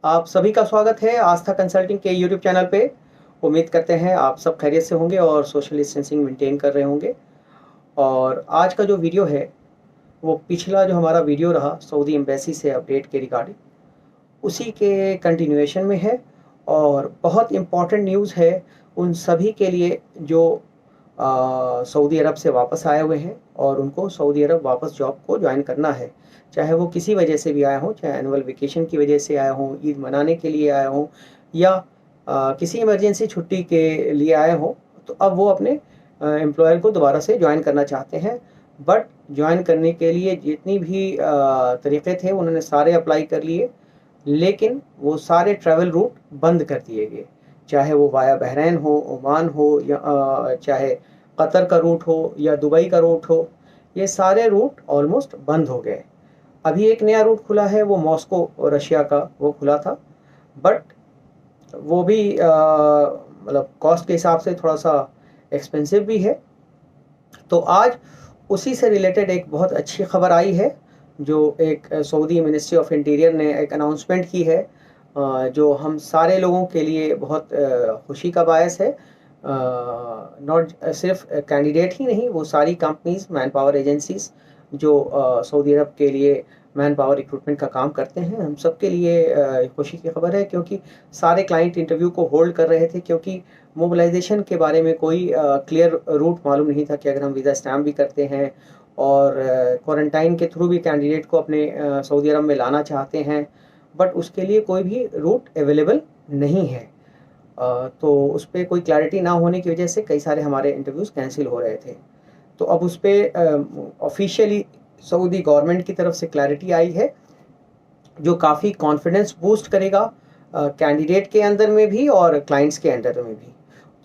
आप सभी का स्वागत है आस्था कंसल्टिंग के यूट्यूब चैनल पे। उम्मीद करते हैं आप सब खैरियत से होंगे और सोशल डिस्टेंसिंग मेंटेन कर रहे होंगे। और आज का जो वीडियो है वो पिछला जो हमारा वीडियो रहा सऊदी एम्बेसी से अपडेट के रिगार्डिंग, उसी के कंटिन्यूएशन में है। और बहुत इम्पॉर्टेंट न्यूज़ है उन सभी के लिए जो सऊदी अरब से वापस आए हुए हैं और उनको सऊदी अरब वापस जॉब को ज्वाइन करना है। चाहे वो किसी वजह से भी आए हों, चाहे एनुअल वेकेशन की वजह से आए हों, ईद मनाने के लिए आए हों, या किसी इमरजेंसी छुट्टी के लिए आए हों, तो अब वो अपने एम्प्लॉयर को दोबारा से ज्वाइन करना चाहते हैं। बट ज्वाइन करने के लिए जितनी भी तरीक़े थे उन्होंने सारे अप्लाई कर लिए, लेकिन वो सारे ट्रैवल रूट बंद कर दिए गए। चाहे वो वाया बहरैन हो, ओमान हो, या चाहे कतर का रूट हो या दुबई का रूट हो, ये सारे रूट ऑलमोस्ट बंद हो गए। अभी एक नया रूट खुला है, वो मॉस्को रशिया का वो खुला था, बट वो भी मतलब कॉस्ट के हिसाब से थोड़ा सा एक्सपेंसिव भी है। तो आज उसी से रिलेटेड एक बहुत अच्छी खबर आई है, जो एक सऊदी मिनिस्ट्री ऑफ इंटीरियर ने एक अनाउंसमेंट की है, जो हम सारे लोगों के लिए बहुत खुशी का बायस है। नॉट सिर्फ कैंडिडेट ही नहीं, वो सारी कंपनीज, मैन पावर एजेंसीज जो सऊदी अरब के लिए मैन पावर रिक्रूटमेंट का काम करते हैं, हम सब के लिए खुशी की खबर है। क्योंकि सारे क्लाइंट इंटरव्यू को होल्ड कर रहे थे, क्योंकि मोबिलाइजेशन के बारे में कोई क्लियर रूट मालूम नहीं था कि अगर हम वीज़ा स्टैम्प भी करते हैं और क्वारंटाइन के थ्रू भी कैंडिडेट को अपने सऊदी अरब में लाना चाहते हैं, बट उसके लिए कोई भी रूट अवेलेबल नहीं है। तो उस पर कोई क्लैरिटी ना होने की वजह से कई सारे हमारे इंटरव्यूज़ कैंसिल हो रहे थे। तो अब उस पर ऑफिशियली सऊदी गवर्नमेंट की तरफ से क्लैरिटी आई है, जो काफ़ी कॉन्फिडेंस बूस्ट करेगा कैंडिडेट के अंदर में भी और क्लाइंट्स के अंदर में भी।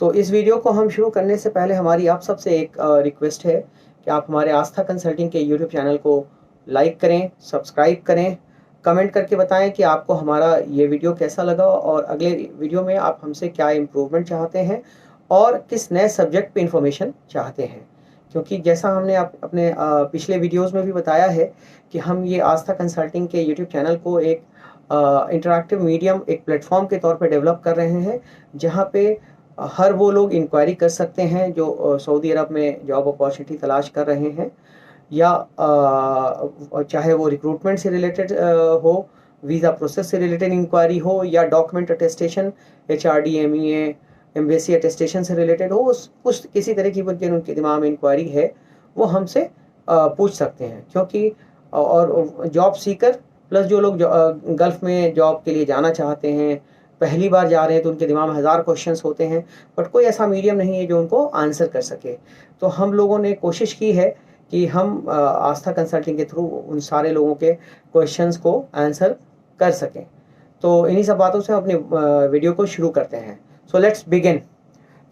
तो इस वीडियो को हम शुरू करने से पहले हमारी आप सबसे एक रिक्वेस्ट है कि आप हमारे आस्था कंसल्टिंग के यूट्यूब चैनल को लाइक करें, सब्सक्राइब करें, कमेंट करके बताएं कि आपको हमारा ये वीडियो कैसा लगा और अगले वीडियो में आप हमसे क्या इम्प्रूवमेंट चाहते हैं और किस नए सब्जेक्ट पे इंफॉर्मेशन चाहते हैं। क्योंकि जैसा हमने अपने पिछले वीडियोस में भी बताया है कि हम ये आस्था कंसल्टिंग के यूट्यूब चैनल को एक इंटरैक्टिव मीडियम, एक प्लेटफॉर्म के तौर पे डेवलप कर रहे हैं, जहाँ पे हर वो लोग इंक्वायरी कर सकते हैं जो सऊदी अरब में जॉब अपॉर्चुनिटी तलाश कर रहे हैं, या चाहे वो रिक्रूटमेंट से रिलेटेड हो, वीज़ा प्रोसेस से रिलेटेड इंक्वायरी हो, या document attestation, HRD, MEA, embassy attestation से रिलेटेड हो, उस किसी तरह की उनके दिमाग में इंक्वायरी है, वो हमसे पूछ सकते हैं। क्योंकि और जॉब सीकर प्लस जो लोग गल्फ़ में जॉब के लिए जाना चाहते हैं, पहली बार जा रहे हैं, तो उनके दिमाग में हज़ार क्वेश्चंस होते हैं, बट कोई ऐसा मीडियम नहीं है जो उनको आंसर कर सके। तो हम लोगों ने कोशिश की है कि हम आस्था कंसल्टिंग के थ्रू उन सारे लोगों के क्वेश्चंस को आंसर कर सकें। तो इन्हीं सब बातों से अपने वीडियो को शुरू करते हैं। So let's begin.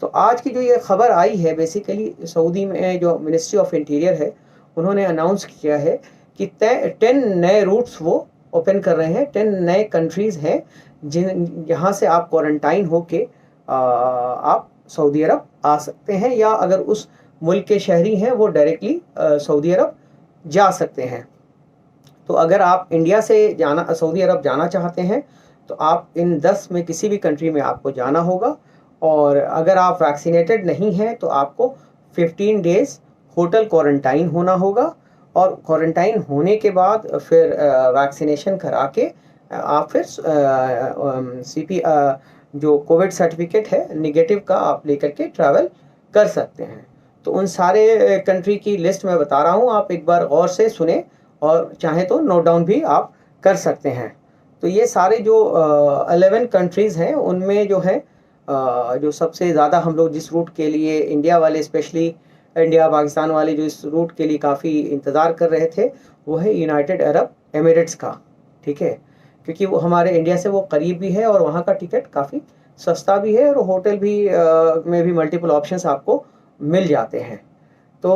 तो आज की जो ये खबर आई है, बेसिकली सऊदी में जो मिनिस्ट्री ऑफ इंटीरियर है, उन्होंने अनाउंस किया है कि 10 नए रूट्स वो ओपन कर रहे हैं। 10 नए कंट्रीज़ हैं जहाँ से आप क्वारंटाइन होके आप सऊदी अरब आ सकते हैं, या अगर उस मुल्क के शहरी हैं वो डायरेक्टली सऊदी अरब जा सकते हैं। तो अगर आप इंडिया से सऊदी अरब जाना चाहते हैं, तो आप इन 10 में किसी भी कंट्री में आपको जाना होगा। और अगर आप वैक्सीनेटेड नहीं हैं तो आपको 15 डेज़ होटल क्वारंटाइन होना होगा, और क्वारंटाइन होने के बाद फिर वैक्सीनेशन करा के आप फिर CP जो कोविड सर्टिफिकेट है नेगेटिव का आप लेकर के ट्रैवल कर सकते हैं। तो उन सारे कंट्री की लिस्ट मैं बता रहा हूँ, आप एक बार गौर से सुने और चाहें तो नोट डाउन भी आप कर सकते हैं। तो ये सारे जो 11 कंट्रीज़ हैं, उनमें जो है जो सबसे ज़्यादा हम लोग जिस रूट के लिए इंडिया वाले, स्पेशली इंडिया पाकिस्तान वाले जो इस रूट के लिए काफ़ी इंतज़ार कर रहे थे, वो है यूनाइटेड अरब एमिरेट्स का। ठीक है, क्योंकि वो हमारे इंडिया से वो करीब भी है और वहाँ का टिकट काफ़ी सस्ता भी है, और होटल भी में भी मल्टीपल ऑप्शंस आपको मिल जाते हैं। तो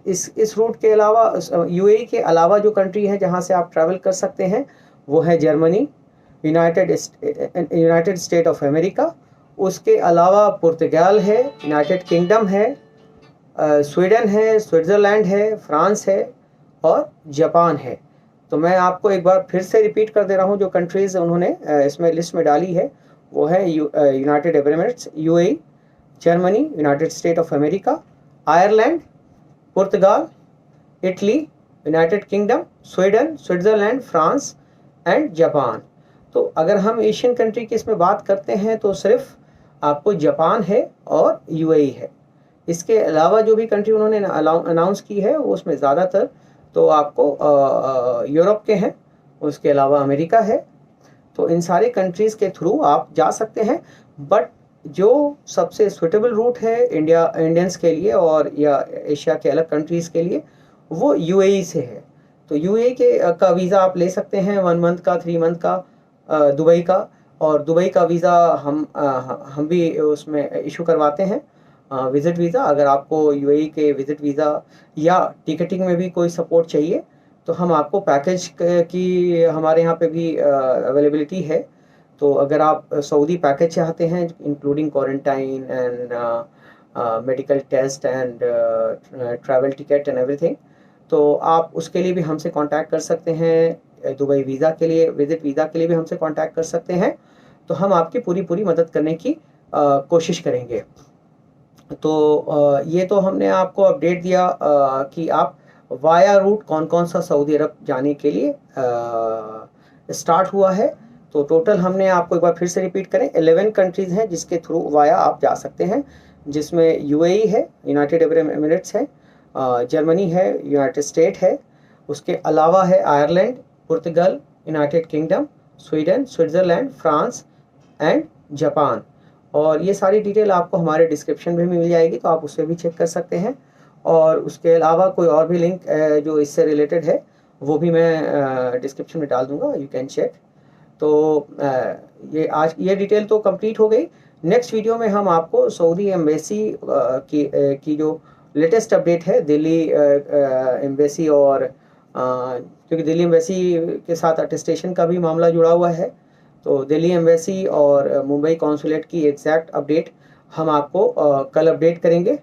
इस रूट के अलावा UAE के अलावा जो कंट्री है जहाँ से आप ट्रैवल कर सकते हैं, वो है Germany, United state of America, उसके अलावा पुर्तगाल है, यूनाइटेड किंगडम है, स्वीडन है, स्विट्ज़रलैंड है, फ्रांस है और जापान है। तो मैं आपको एक बार फिर से रिपीट कर दे रहा हूँ, जो कंट्रीज़ उन्होंने इसमें लिस्ट में डाली है वो है United Arab Emirates, UAE, Germany, United state of America, Ireland, Portugal, Italy, United kingdom, Sweden, Switzerland, France and Japan. तो अगर हम एशियन कंट्री की इसमें बात करते हैं तो सिर्फ आपको जापान है और यूएई है। इसके अलावा जो भी कंट्री उन्होंने अनाउंस की है वो उसमें ज़्यादातर तो आपको यूरोप के हैं, उसके अलावा अमेरिका है। तो इन सारे कंट्रीज़ के थ्रू आप जा सकते हैं, बट जो सबसे सुटेबल रूट है इंडियंस के लिए और या एशिया के अलग कंट्रीज़ के लिए वो यूएई से है। तो यूएई का वीज़ा आप ले सकते हैं 1 मंथ का, 3 मंथ का, दुबई का। और दुबई का वीज़ा हम भी उसमें इशू करवाते हैं, विज़िट वीज़ा। अगर आपको यूएई के विज़िट वीज़ा या टिकटिंग में भी कोई सपोर्ट चाहिए तो हम आपको पैकेज की हमारे यहाँ पे भी अवेलेबिलिटी है। तो अगर आप सऊदी पैकेज चाहते हैं including quarantine and medical test and travel ticket and everything, तो आप उसके लिए भी हमसे कांटेक्ट कर सकते हैं। दुबई वीज़ा के लिए, विज़िट वीज़ा के लिए भी हमसे कांटेक्ट कर सकते हैं। तो हम आपकी पूरी मदद करने की कोशिश करेंगे। तो ये तो हमने आपको अपडेट दिया कि आप वाया रूट कौन कौन सा सऊदी अरब जाने के लिए स्टार्ट हुआ है। तो टोटल हमने आपको एक बार फिर से रिपीट करें, 11 कंट्रीज़ हैं जिसके थ्रू वाया आप जा सकते हैं, जिसमें यूएई है, यूनाइटेड अरब एमिरेट्स है, जर्मनी है, यूनाइटेड स्टेट है, उसके अलावा है Ireland, Portugal, United kingdom, Sweden, Switzerland, France and Japan. और ये सारी डिटेल आपको हमारे डिस्क्रिप्शन में भी मिल जाएगी, तो आप उससे भी चेक कर सकते हैं। और उसके अलावा कोई और भी लिंक जो इससे रिलेटेड है वो भी मैं डिस्क्रिप्शन में डाल दूंगा, यू कैन चेक। तो ये आज ये डिटेल तो कंप्लीट हो गई। नेक्स्ट वीडियो में हम आपको सऊदी एम्बेसी की जो लेटेस्ट अपडेट है, दिल्ली एम्बेसी और क्योंकि दिल्ली एम्बेसी के साथ अटेस्टेशन का भी मामला जुड़ा हुआ है, तो दिल्ली एम्बेसी और मुंबई कॉन्सुलेट की एग्जैक्ट अपडेट हम आपको कल अपडेट करेंगे।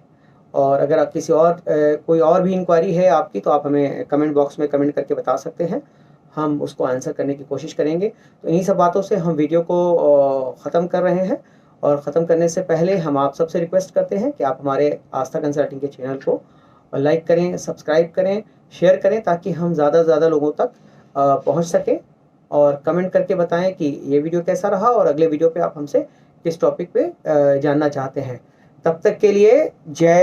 और अगर आप किसी और कोई और भी इंक्वायरी है आपकी तो आप हमें कमेंट बॉक्स में कमेंट करके बता सकते हैं, हम उसको आंसर करने की कोशिश करेंगे। तो इन्हीं सब बातों से हम वीडियो को ख़त्म कर रहे हैं। और ख़त्म करने से पहले हम आप सबसे रिक्वेस्ट करते हैं कि आप हमारे आस्था कंसल्टिंग के चैनल को लाइक करें, सब्सक्राइब करें, शेयर करें, ताकि हम ज़्यादा से ज़्यादा लोगों तक पहुँच सकें। और कमेंट करके बताएं कि ये वीडियो कैसा रहा और अगले वीडियो पे आप हमसे किस टॉपिक पे जानना चाहते हैं। तब तक के लिए जय